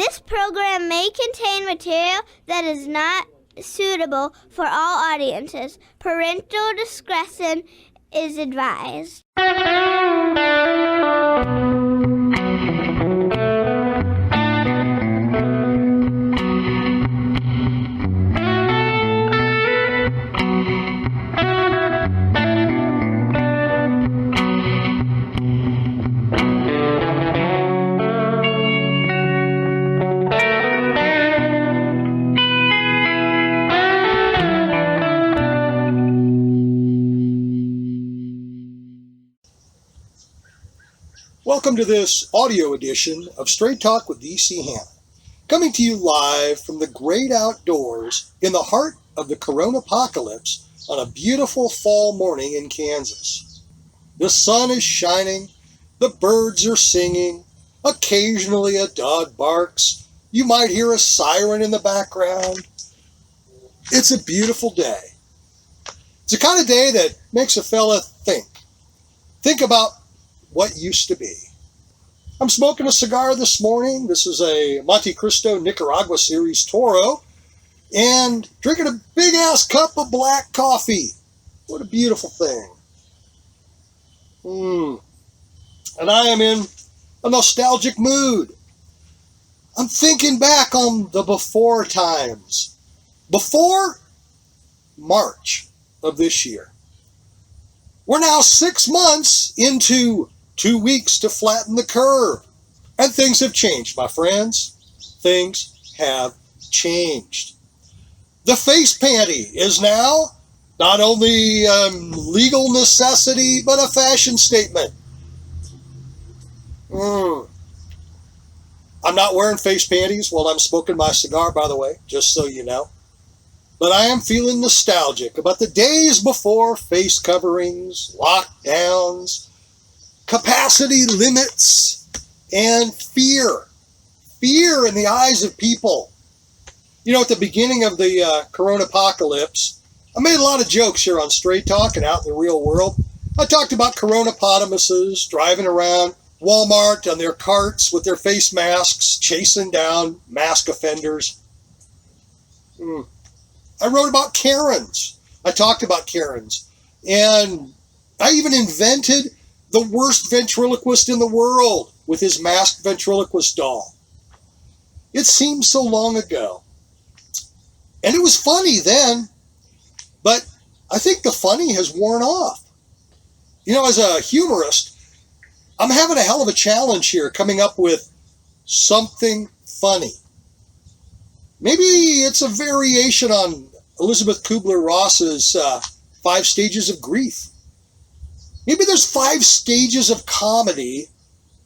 This program may contain material that is not suitable for all audiences. Parental discretion is advised. Welcome to this audio edition of Straight Talk with DC Hanna, coming to you live from the great outdoors in the heart of the coronapocalypse on a beautiful fall morning in Kansas. The sun is shining, the birds are singing, occasionally a dog barks, you might hear a siren in the background. It's a beautiful day. It's the kind of day that makes a fella think about what used to be. I'm smoking a cigar this morning. This is a Monte Cristo Nicaragua Series Toro, and drinking a big ass cup of black coffee. What a beautiful thing. And I am in a nostalgic mood. I'm thinking back on the before times. Before March of this year. We're now 6 months into 2 weeks to flatten the curve. And things have changed, my friends. Things have changed. The face panty is now not only legal necessity, but a fashion statement. I'm not wearing face panties while I'm smoking my cigar, by the way, just so you know. But I am feeling nostalgic about the days before face coverings, lockdowns, capacity limits, and fear. Fear in the eyes of people. You know, at the beginning of the coronapocalypse, I made a lot of jokes here on Straight Talk and out in the real world. I talked about coronapotamuses driving around Walmart on their carts with their face masks, chasing down mask offenders. I wrote about Karens. I talked about Karens. And I even invented the worst ventriloquist in the world with his masked ventriloquist doll. It seems so long ago. And it was funny then, but I think the funny has worn off. You know, as a humorist, I'm having a hell of a challenge here coming up with something funny. Maybe it's a variation on Elizabeth Kubler-Ross's 5 stages of grief. Maybe there's 5 stages of comedy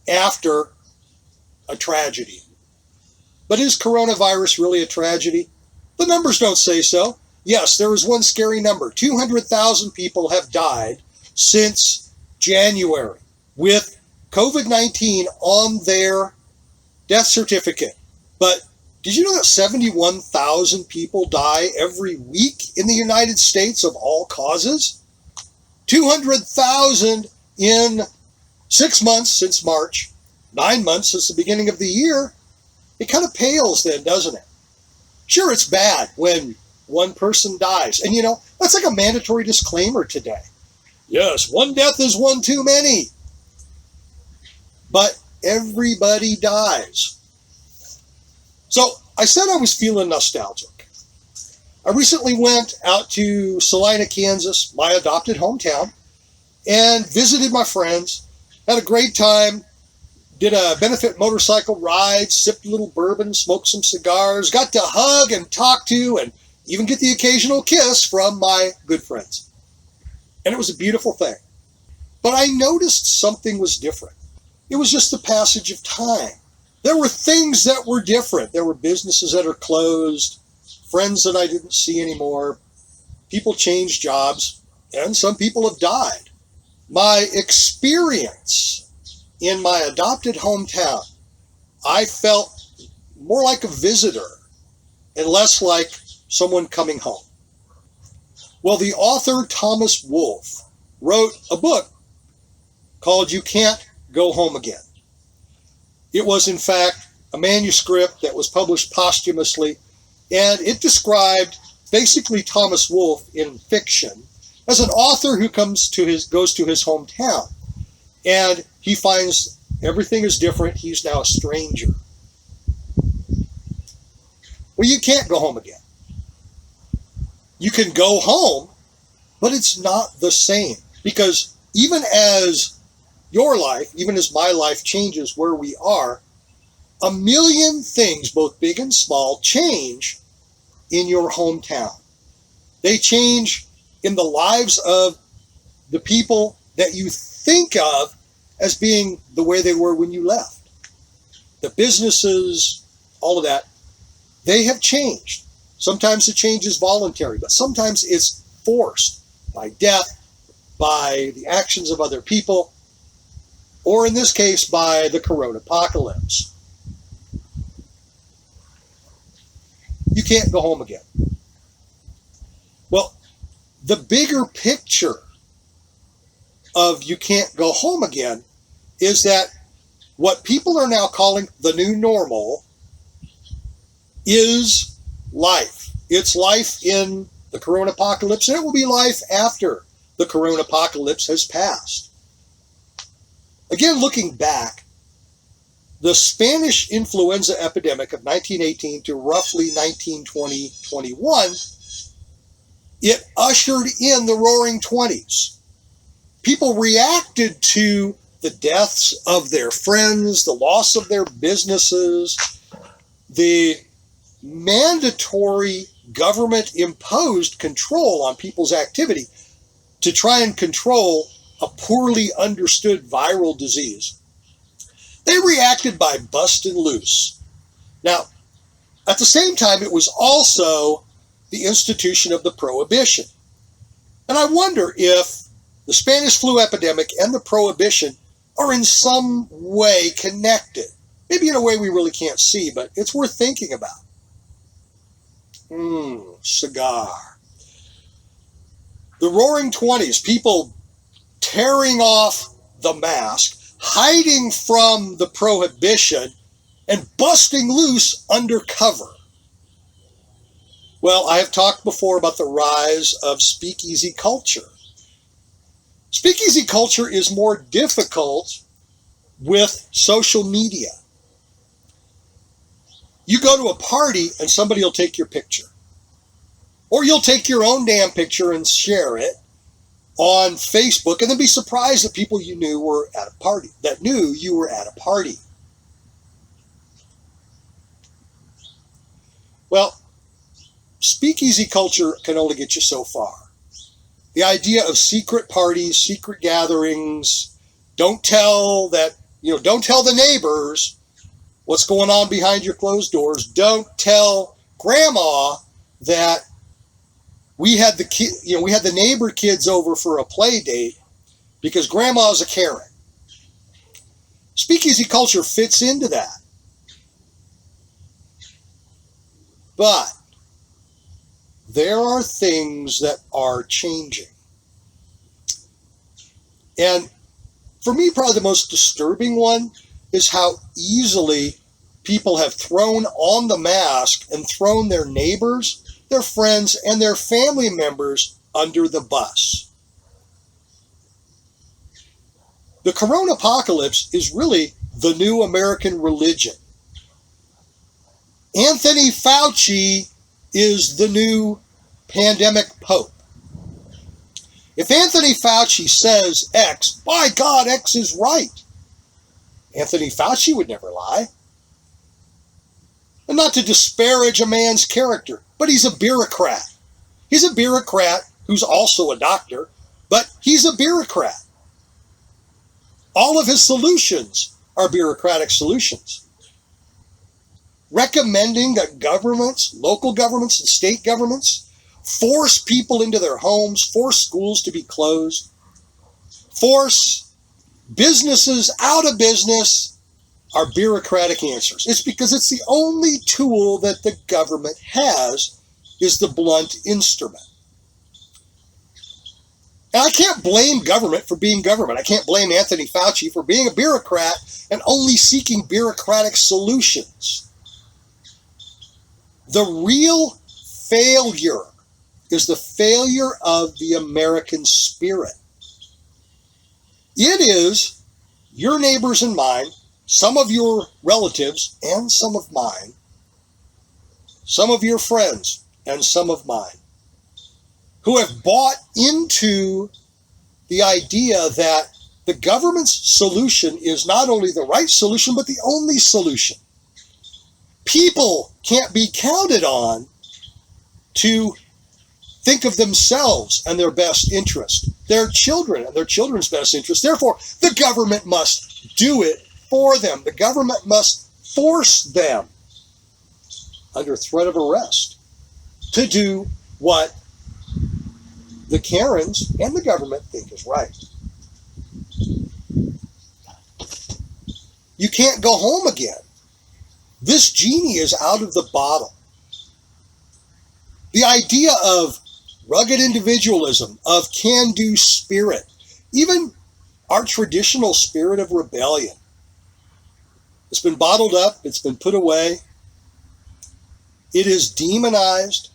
after a tragedy. But is coronavirus really a tragedy? The numbers don't say so. Yes, there is one scary number. 200,000 people have died since January with COVID-19 on their death certificate. But did you know that 71,000 people die every week in the United States of all causes? 200,000 in 6 months since March, 9 months since the beginning of the year. It kind of pales then, doesn't it? Sure, it's bad when one person dies. And you know, that's like a mandatory disclaimer today. Yes, one death is one too many. But everybody dies. So I said I was feeling nostalgic. I recently went out to Salina, Kansas, my adopted hometown, and visited my friends, had a great time, did a benefit motorcycle ride, sipped a little bourbon, smoked some cigars, got to hug and talk to and even get the occasional kiss from my good friends. And it was a beautiful thing. But I noticed something was different. It was just the passage of time. There were things that were different. There were businesses that are closed, friends that I didn't see anymore. People changed jobs, and some people have died. My experience in my adopted hometown, I felt more like a visitor and less like someone coming home. Well, the author Thomas Wolfe wrote a book called You Can't Go Home Again. It was, in fact, a manuscript that was published posthumously, and it described basically Thomas Wolfe in fiction as an author who goes to his hometown, and he finds everything is different. He's now a stranger. Well, you can't go home again. You can go home, but it's not the same, because even as your life, even as my life changes where we are, a million things, both big and small, change in your hometown. They change in the lives of the people that you think of as being the way they were when you left. The businesses, all of that, they have changed. Sometimes the change is voluntary, but sometimes it's forced by death, by the actions of other people, or in this case, by the corona apocalypse. You can't go home again. Well, the bigger picture of you can't go home again is that what people are now calling the new normal is life. It's life in the corona apocalypse, and it will be life after the corona apocalypse has passed. Again, looking back, the Spanish influenza epidemic of 1918 to roughly 1920-21, it ushered in the Roaring Twenties. People reacted to the deaths of their friends, the loss of their businesses, the mandatory government-imposed control on people's activity to try and control a poorly understood viral disease. They reacted by busting loose. Now, at the same time, it was also the institution of the Prohibition. And I wonder if the Spanish flu epidemic and the Prohibition are in some way connected. Maybe in a way we really can't see, but it's worth thinking about. Cigar. The Roaring Twenties, people tearing off the mask, hiding from the Prohibition, and busting loose undercover. Well, I have talked before about the rise of speakeasy culture. Speakeasy culture is more difficult with social media. You go to a party and somebody will take your picture. Or you'll take your own damn picture and share it on Facebook and then be surprised that people you knew were at a party, that knew you were at a party. Well, speakeasy culture can only get you so far. The idea of secret parties, secret gatherings, don't tell the neighbors what's going on behind your closed doors. Don't tell grandma that we had the neighbor kids over for a play date because grandma's a Karen. Speakeasy culture fits into that. But there are things that are changing. And for me, probably the most disturbing one is how easily people have thrown on the mask and thrown their neighbors, their friends, and their family members under the bus. The corona apocalypse is really the new American religion. Anthony Fauci is the new pandemic pope. If Anthony Fauci says X, by God, X is right. Anthony Fauci would never lie. And not to disparage a man's character, but he's a bureaucrat. He's a bureaucrat who's also a doctor, but he's a bureaucrat. All of his solutions are bureaucratic solutions. Recommending that governments, local governments and state governments, force people into their homes, force schools to be closed, force businesses out of business are bureaucratic answers. It's because it's the only tool that the government has is the blunt instrument. And I can't blame government for being government. I can't blame Anthony Fauci for being a bureaucrat and only seeking bureaucratic solutions. The real failure is the failure of the American spirit. It is your neighbors and mine, some of your relatives and some of mine, some of your friends and some of mine, who have bought into the idea that the government's solution is not only the right solution, but the only solution. People can't be counted on to think of themselves and their best interest, their children and their children's best interest. Therefore, the government must do it for them. The government must force them, under threat of arrest, to do what the Karens and the government think is right. You can't go home again. This genie is out of the bottle. The idea of rugged individualism, of can-do spirit, even our traditional spirit of rebellion, it's been bottled up, it's been put away. It is demonized.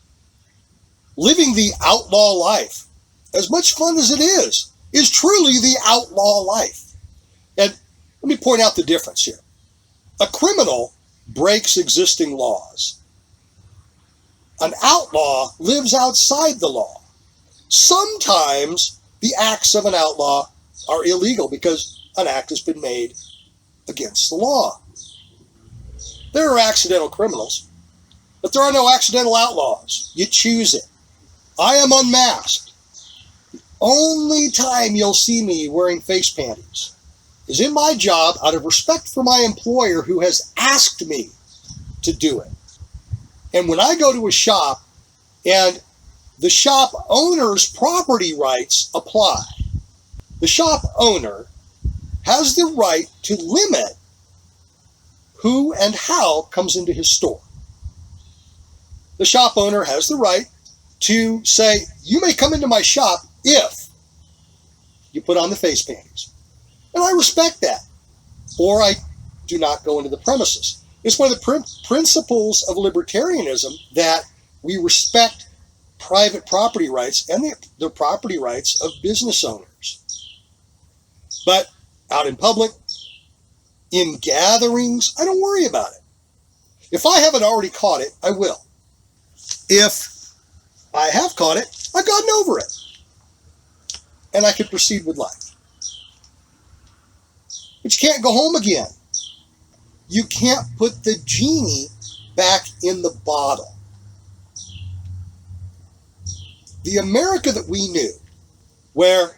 Living the outlaw life, as much fun as it is truly the outlaw life. And let me point out the difference here. A criminal breaks existing laws. An outlaw lives outside the law. Sometimes the acts of an outlaw are illegal because an act has been made against the law. There are accidental criminals, but there are no accidental outlaws. You choose it. I am unmasked. The only time you'll see me wearing face panties is in my job out of respect for my employer who has asked me to do it. And when I go to a shop and the shop owner's property rights apply, the shop owner has the right to limit who and how comes into his store. The shop owner has the right to say, you may come into my shop if you put on the face panties. And I respect that. Or I do not go into the premises. It's one of the principles of libertarianism that we respect private property rights and the property rights of business owners. But out in public, in gatherings, I don't worry about it. If I haven't already caught it, I will. If I have caught it, I've gotten over it. And I can proceed with life. But you can't go home again. You can't put the genie back in the bottle. The America that we knew, where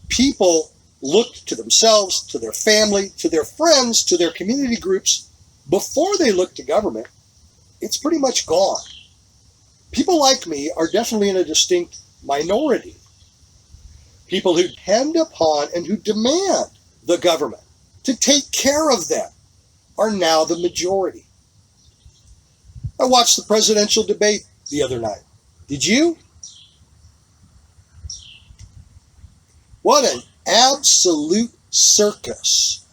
people looked to themselves, to their family, to their friends, to their community groups, before they looked to government, it's pretty much gone. People like me are definitely in a distinct minority. People who depend upon and who demand the government to take care of them are now the majority. I watched the presidential debate the other night. Did you? What an absolute circus.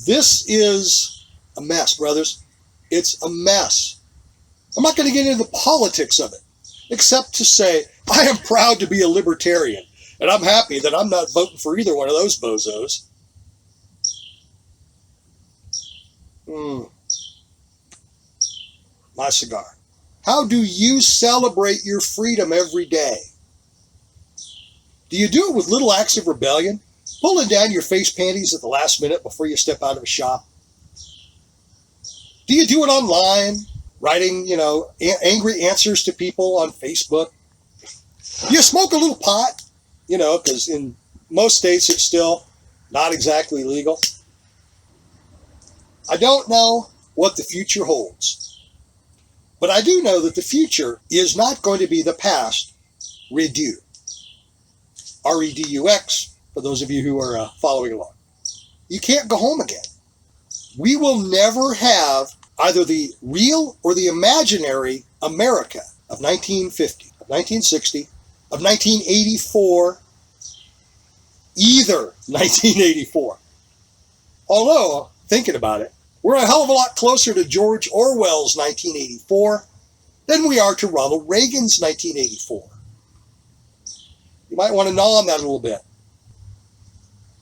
This is a mess, brothers. It's a mess. I'm not going to get into the politics of it, except to say I am proud to be a libertarian, and I'm happy that I'm not voting for either one of those bozos. My cigar. How do you celebrate your freedom every day? Do you do it with little acts of rebellion? Pulling down your face panties at the last minute before you step out of a shop? Do you do it online? Writing, angry answers to people on Facebook? Do you smoke a little pot? Because in most states it's still not exactly legal. I don't know what the future holds, but I do know that the future is not going to be the past redo. REDUX, for those of you who are following along. You can't go home again. We will never have either the real or the imaginary America of 1950, of 1960, of 1984, either 1984. Although, thinking about it, we're a hell of a lot closer to George Orwell's 1984 than we are to Ronald Reagan's 1984. You might want to gnaw on that a little bit.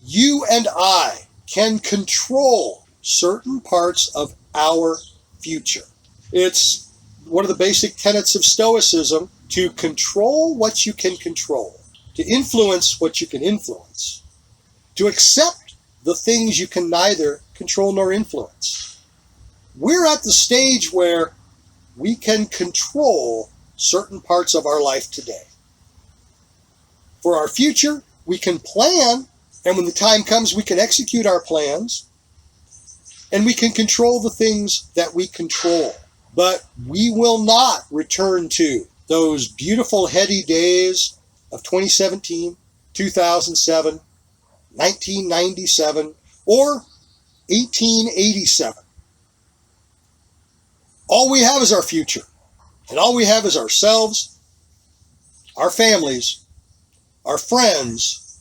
You and I can control certain parts of our future. It's one of the basic tenets of Stoicism to control what you can control, to influence what you can influence, to accept the things you can neither control nor influence. We're at the stage where we can control certain parts of our life today. For our future, we can plan, and when the time comes, we can execute our plans, and we can control the things that we control. But we will not return to those beautiful, heady days of 2017, 2007, 1997, or 1887. All we have is our future, and all we have is ourselves, our families, our friends,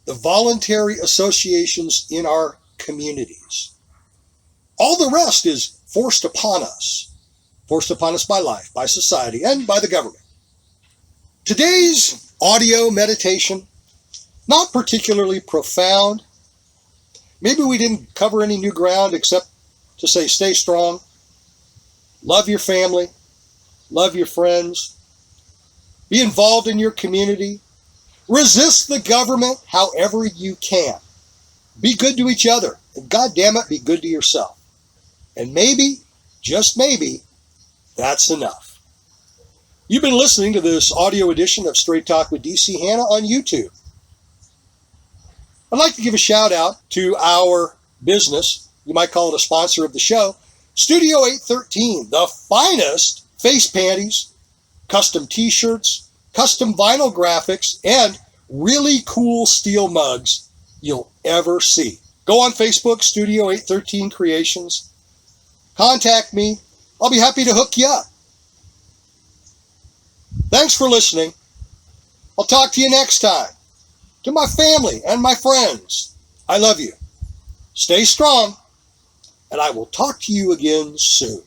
the voluntary associations in our communities. All the rest is forced upon us by life, by society, and by the government. Today's audio meditation, not particularly profound. Maybe we didn't cover any new ground except to say stay strong, love your family, love your friends, be involved in your community, resist the government however you can. Be good to each other, and God damn it, be good to yourself. And maybe, just maybe, that's enough. You've been listening to this audio edition of Straight Talk with DC Hanna on YouTube. I'd like to give a shout out to our business, you might call it a sponsor of the show, Studio 813, the finest face panties, custom t-shirts, custom vinyl graphics, and really cool steel mugs you'll ever see. Go on Facebook, Studio 813 Creations. Contact me. I'll be happy to hook you up. Thanks for listening. I'll talk to you next time. To my family and my friends, I love you. Stay strong, and I will talk to you again soon.